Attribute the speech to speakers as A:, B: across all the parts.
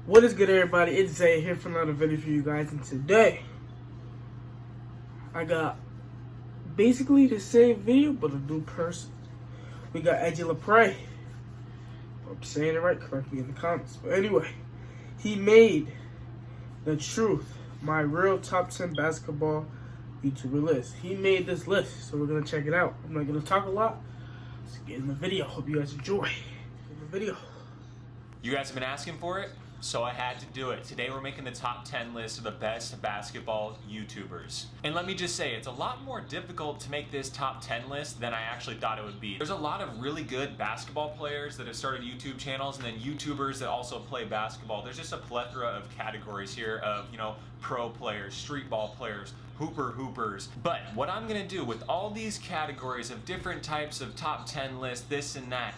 A: What is good, everybody? It's Zay here for another video for you guys, and today I got basically the same video but a new person. We got AJ Lapray. If I'm saying it right, correct me in the comments. But anyway, he made the truth, my real top 10 basketball YouTuber list. He made this list, so we're gonna check it out. I'm not gonna talk a lot. Let's get in the video. Hope you guys enjoy the video.
B: You guys have been asking for it, so I had to do it. Today we're making the top 10 list of the best basketball YouTubers. And let me just say, it's a lot more difficult to make this top 10 list than I actually thought it would be. There's a lot of really good basketball players that have started YouTube channels, and then YouTubers that also play basketball. There's just a plethora of categories here of, pro players, street ball players, hoopers. But what I'm gonna do with all these categories of different types of top 10 lists, this and that,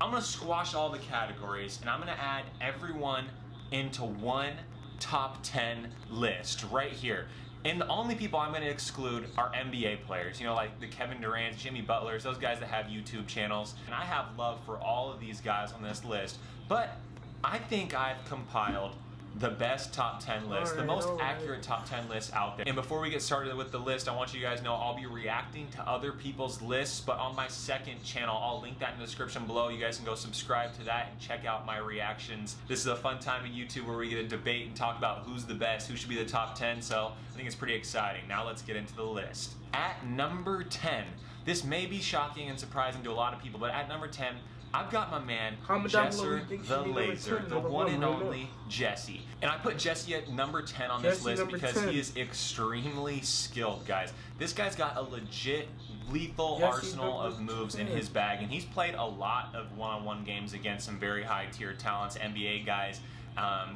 B: I'm gonna squash all the categories and I'm gonna add everyone into one top 10 list right here. And the only people I'm gonna exclude are NBA players, like the Kevin Durant's, Jimmy Butler's, those guys that have YouTube channels. And I have love for all of these guys on this list, but I think I've compiled the best top 10 list, the most accurate top 10 list out there. And before we get started with the list, I want you guys to know I'll be reacting to other people's lists, but on my second channel. I'll link that in the description below. You guys can go subscribe to that and check out my reactions. This is a fun time in YouTube where we get to debate and talk about who's the best, who should be the top 10, so I think it's pretty exciting. Now let's get into the list. At number 10, this may be shocking and surprising to a lot of people, but at number 10, I've got my man, Jesser the Laser, the one and only Jesse. And I put Jesse at number 10 on this list because he is extremely skilled, guys. This guy's got a legit lethal arsenal of moves in his bag, and he's played a lot of one-on-one games against some very high-tier talents, NBA guys,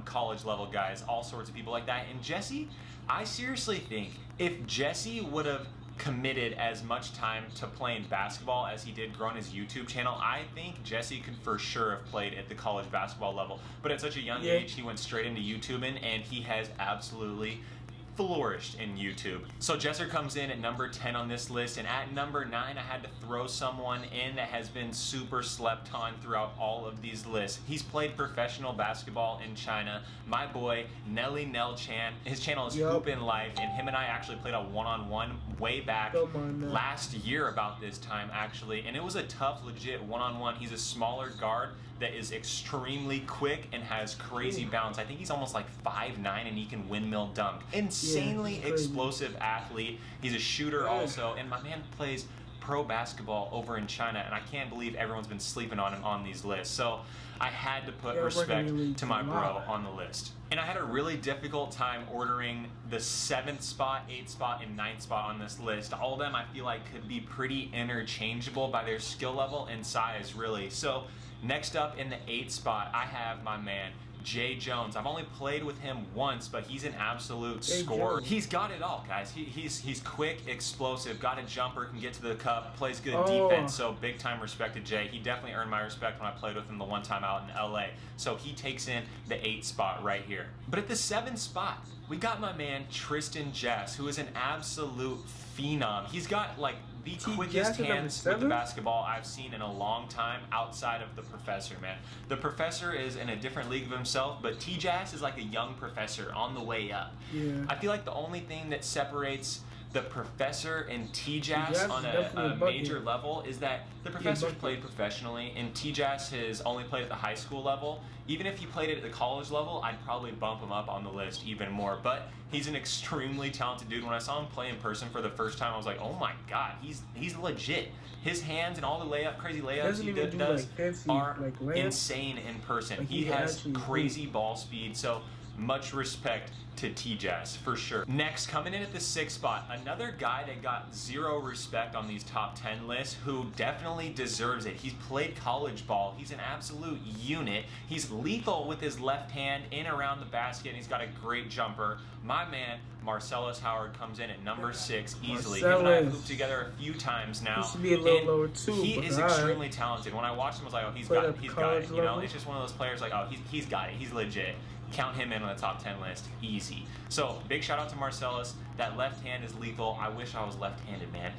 B: college-level guys, all sorts of people like that. And Jesse, I seriously think if Jesse would have committed as much time to playing basketball as he did growing his YouTube channel, I think Jesse could for sure have played at the college basketball level. But at such a young age, he went straight into YouTubing, and he has absolutely flourished in YouTube. So Jesser comes in at number 10 on this list, and at number 9, I had to throw someone in that has been super slept on throughout all of these lists. He's played professional basketball in China. My boy, Nelly Nell Chan. His channel is Hoop in Life, and him and I actually played a one-on-one way back last year about this time, actually, and it was a tough, legit one-on-one. He's a smaller guard that is extremely quick and has crazy bounce. I think he's almost like 5'9", and he can windmill dunk. Insanely explosive athlete. He's a shooter also, and my man plays pro basketball over in China, and I can't believe everyone's been sleeping on him on these lists. So I had to put respect to my bro on the list. And I had a really difficult time ordering the 7th spot, 8th spot, and 9th spot on this list. All of them I feel like could be pretty interchangeable by their skill level and size, really. So next up in the 8th spot, I have my man, Jay Jones. I've only played with him once, but he's an absolute scorer. He's got it all, guys. He's quick, explosive, got a jumper, can get to the cup, plays good defense, so big time respect to Jay. He definitely earned my respect when I played with him the one time out in LA. So he takes in the 8th spot right here. But at the 7th spot, we got my man Tristan Jess, who is an absolute phenom. He's got like the quickest hands with the basketball I've seen in a long time outside of the Professor, man. The Professor is in a different league of himself, but T-Jazz is like a young Professor on the way up. I feel like the only thing that separates the Professor and T-Jazz on a major level is that the Professor's played professionally, and T-Jazz has only played at the high school level. Even if he played it at the college level, I'd probably bump him up on the list even more. But he's an extremely talented dude. When I saw him play in person for the first time, I was like, oh my god, he's legit. His hands and all the crazy layups he does are insane in person. He has crazy ball speed, so much respect to T-Jazz for sure. Next, coming in at the 6th spot, another guy that got zero respect on these top 10 lists, who definitely deserves it. He's played college ball. He's an absolute unit. He's lethal with his left hand in around the basket, and he's got a great jumper. My man, Marcellus Howard, comes in at number 6 easily. Him and I have hooped together a few times now.
A: He should be a little lower too.
B: He is extremely talented. When I watched him, I was like, oh, he's got it. It's just one of those players like, oh, he's got it. He's legit. Count him in on the top 10 list, easy. So big shout out to Marcellus. That left hand is lethal. I wish I was left-handed, man.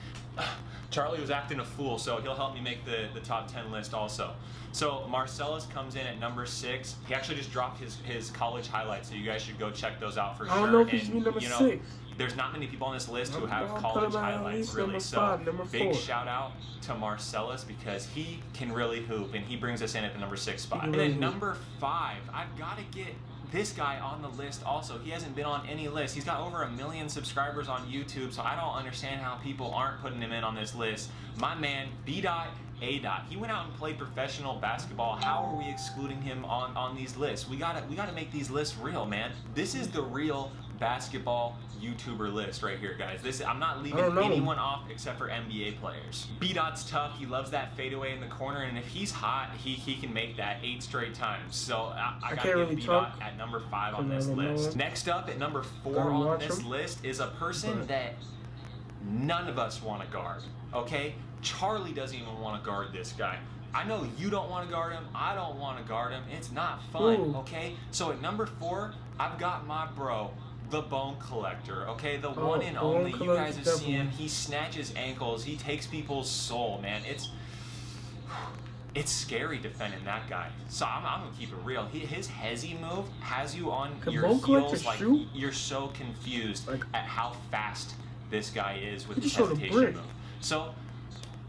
B: Charlie was acting a fool, so he'll help me make the top 10 list also. So Marcellus comes in at number 6. He actually just dropped his college highlights, so you guys should go check those out for sure.
A: I don't know if he's number 6.
B: There's not many people on this list who have college highlights, really. So big shout out to Marcellus because he can really hoop, and he brings us in at the number 6 spot. And then number 5, I've got to get this guy on the list also. He hasn't been on any list. He's got over 1 million subscribers on YouTube, so I don't understand how people aren't putting him in on this list. My man, B.A. He went out and played professional basketball. How are we excluding him on these lists? We gotta make these lists real, man. This is the real basketball YouTuber list right here, guys. I'm not leaving anyone off except for NBA players. B-Dot's tough. He loves that fadeaway in the corner, and if he's hot, he can make that 8 straight times. So I gotta give B-Dot at number 5 on this list. Next up at number 4 on this list is a person that none of us want to guard, okay? Charlie doesn't even want to guard this guy. I know you don't want to guard him. I don't want to guard him. It's not fun, okay? So at number 4, I've got my bro, the Bone Collector, okay? The one and only. You guys have seen him. He snatches ankles. He takes people's soul, man. It's scary defending that guy. So I'm going to keep it real. His hezzy move has you on your heels like you're so confused at how fast this guy is with his hesitation move. So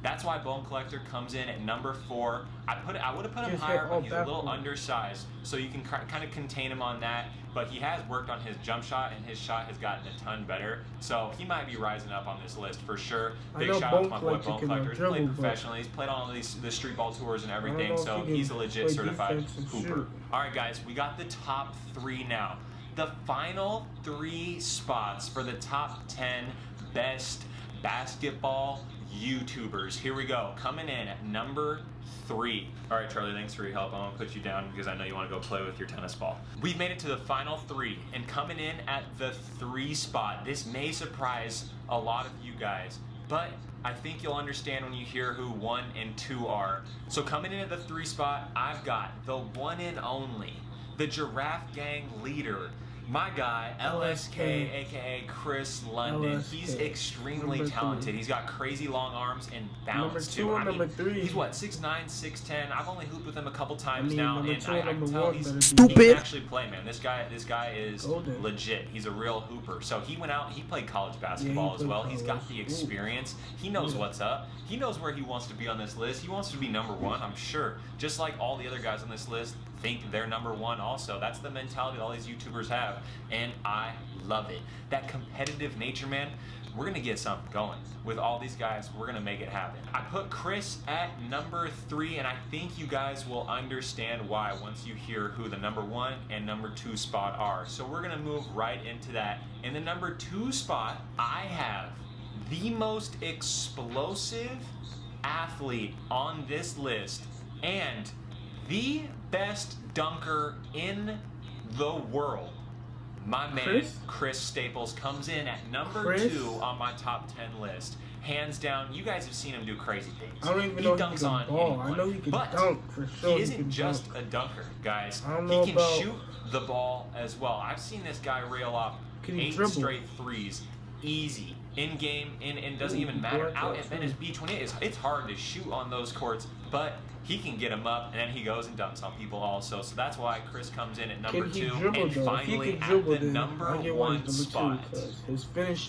B: that's why Bone Collector comes in at number 4. I would have put him higher, but he's a little undersized, so you can kind of contain him on that. But he has worked on his jump shot, and his shot has gotten a ton better. So he might be rising up on this list for sure. Big shout out to my boy Bone Collector. He's played professionally. He's played on all the street ball tours and everything, so he's a legit certified hooper. All right, guys, we got the top 3 now. The final 3 spots for the top 10 best basketball YouTubers. Here we go. Coming in at number 3. All right, Charlie, thanks for your help. I'm going to put you down because I know you want to go play with your tennis ball. We've made it to the final 3, and coming in at the 3 spot, this may surprise a lot of you guys, but I think you'll understand when you hear who 1 and 2 are. So coming in at the 3 spot, I've got the one and only, the Giraffe Gang leader, my guy, LSK, aka Chris London. He's extremely talented. He's got crazy long arms and balance too. I mean, he's what, 6'9", 6'10". I've only hooped with him a couple times now, and I can tell he can actually play, man. This guy is legit. He's a real hooper. So he went out, he played college basketball as well. He's got the experience. He knows what's up. He knows where he wants to be on this list. He wants to be number 1, I'm sure. Just like all the other guys on this list think they're number 1 also. That's the mentality that all these YouTubers have, and I love it. That competitive nature, man, we're going to get something going. With all these guys, we're going to make it happen. I put Chris at number 3, and I think you guys will understand why once you hear who the number 1 and number 2 spot are. So we're going to move right into that. In the number 2 spot, I have the most explosive athlete on this list and the best dunker in the world. My man, Chris Staples, comes in at number 2 on my top 10 list. Hands down, you guys have seen him do crazy things.
A: I don't even know he dunks on anyone. I know he can dunk for sure.
B: He isn't just a dunker, guys. He can shoot the ball as well. I've seen this guy rail off 8 straight threes, easy. In game, and doesn't even matter. Out at Venice Beach, when it's hard to shoot on those courts, but he can get them up, and then he goes and dunks on people also. So that's why Chris comes in at number 2, and finally at the number 1 spot,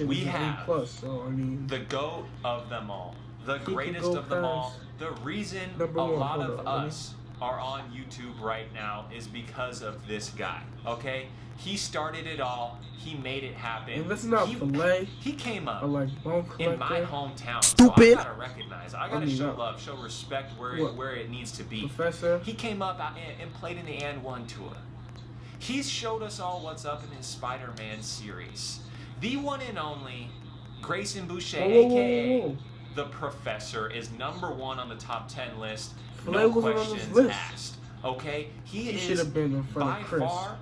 B: we have the GOAT of them all, the greatest of them all. The reason a lot of us are on YouTube right now is because of this guy, okay? He started it all. He made it happen.
A: And listen up,
B: he came up
A: in
B: my hometown. So I gotta recognize. I gotta show love, show respect where it needs to be. He came up and played in the And One tour. He's showed us all what's up in his Spider-Man series. The one and only Grayson Boucher, aka the Professor, is number 1 on the top 10 list. No questions asked. Okay, he is by far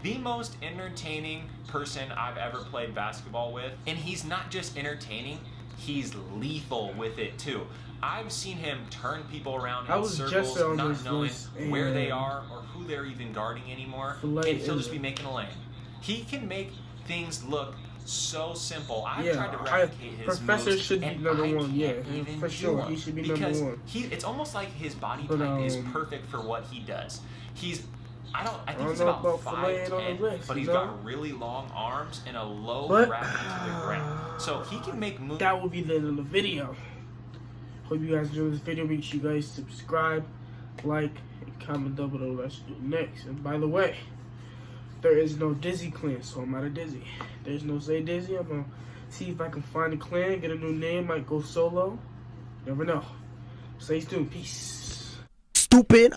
B: the most entertaining person I've ever played basketball with. And he's not just entertaining, he's lethal with it too. I've seen him turn people around in circles, not knowing where they are or who they're even guarding anymore, and he'll just be making a lane. He can make things look so simple. I've
A: Yeah,
B: tried to replicate his
A: Professor
B: moves,
A: should be
B: and
A: number
B: I
A: one. Yeah,
B: can't even
A: for
B: do
A: sure.
B: them
A: He should be
B: because
A: number one.
B: it's almost like his body
A: But,
B: type is perfect for what he does. I think he's
A: know
B: about
A: about Filet on
B: 5'10",
A: the list,
B: but he's
A: you know?
B: got really long arms and a low
A: But,
B: gravity to the ground. So he can make moves.
A: That will be the end of the video. Hope you guys enjoyed this video. Make sure you guys subscribe, like, and comment down below what I should do next. And by the way, there is no Dizzy clan, so I'm out of Dizzy. There's no Say Dizzy. I'm going to see if I can find a clan, get a new name, might go solo. Never know. Stay tuned. Peace.
C: Stupid.